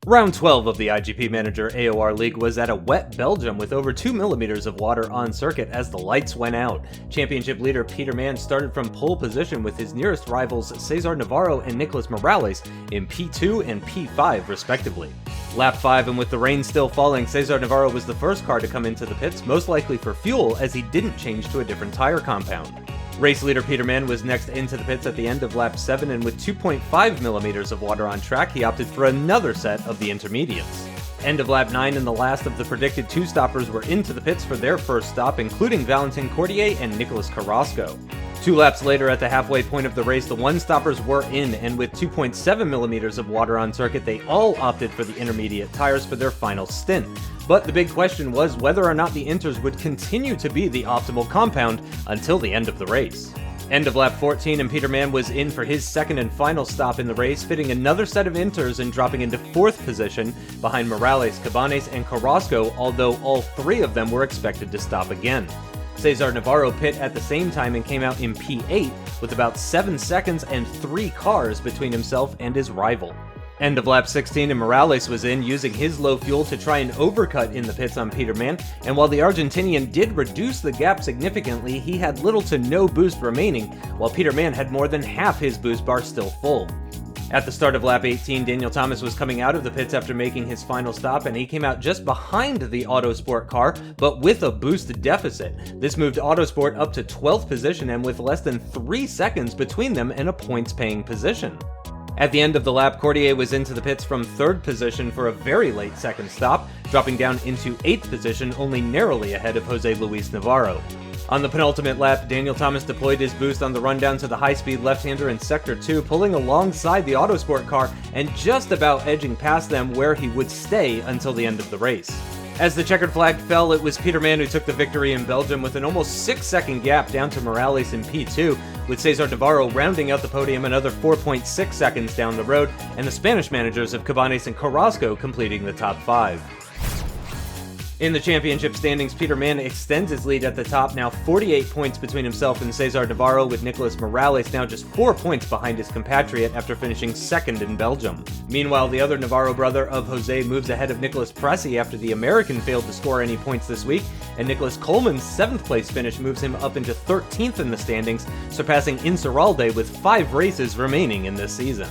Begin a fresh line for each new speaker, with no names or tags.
Round 12 of the iGP Manager AOR League was at a wet Belgium with over 2 millimeters of water on circuit as the lights went out. Championship leader Peter Mann started from pole position with his nearest rivals Cesar Navarro and Nicolas Morales in P2 and P5 respectively. Lap 5, and with the rain still falling, Cesar Navarro was the first car to come into the pits, most likely for fuel as he didn't change to a different tire compound. Race leader Peter Mann was next into the pits at the end of lap 7, and with 2.5 millimeters of water on track, he opted for another set of the intermediates. End of lap 9, and the last of the predicted two stoppers were into the pits for their first stop, including Valentin Cordier and Nicolas Carrasco. 2 laps later, at the halfway point of the race, the one stoppers were in, and with 2.7 millimeters of water on circuit, they all opted for the intermediate tires for their final stint. But the big question was whether or not the inters would continue to be the optimal compound until the end of the race. End of lap 14, and Peter Mann was in for his second and final stop in the race, fitting another set of inters and dropping into 4th position behind Morales, Cabanes, and Carrasco, although all 3 of them were expected to stop again. Cesar Navarro pit at the same time and came out in P8 with about 7 seconds and 3 cars between himself and his rival. End of lap 16, and Morales was in, using his low fuel to try and overcut in the pits on Peter Mann, and while the Argentinian did reduce the gap significantly, he had little to no boost remaining, while Peter Mann had more than half his boost bar still full. At the start of lap 18, Daniel Thomas was coming out of the pits after making his final stop, and he came out just behind the Autosport car, but with a boost deficit. This moved Autosport up to 12th position, and with less than 3 seconds between them in a points-paying position. At the end of the lap, Cordier was into the pits from 3rd position for a very late second stop, dropping down into 8th position, only narrowly ahead of Jose Luis Navarro. On the penultimate lap, Daniel Thomas deployed his boost on the rundown to the high-speed left-hander in Sector 2, pulling alongside the Autosport car and just about edging past them, where he would stay until the end of the race. As the checkered flag fell, it was Peter Mann who took the victory in Belgium with an almost 6-second gap down to Morales in P2, with Cesar Navarro rounding out the podium another 4.6 seconds down the road, and the Spanish managers of Cabanes and Carrasco completing the top 5. In the championship standings, Peter Mann extends his lead at the top, now 48 points between himself and Cesar Navarro, with Nicolas Morales now just 4 points behind his compatriot after finishing 2nd in Belgium. Meanwhile, the other Navarro brother of Jose moves ahead of Nicolas Presi after the American failed to score any points this week, and Nicholas Coleman's 7th place finish moves him up into 13th in the standings, surpassing Insaurralde with 5 races remaining in this season.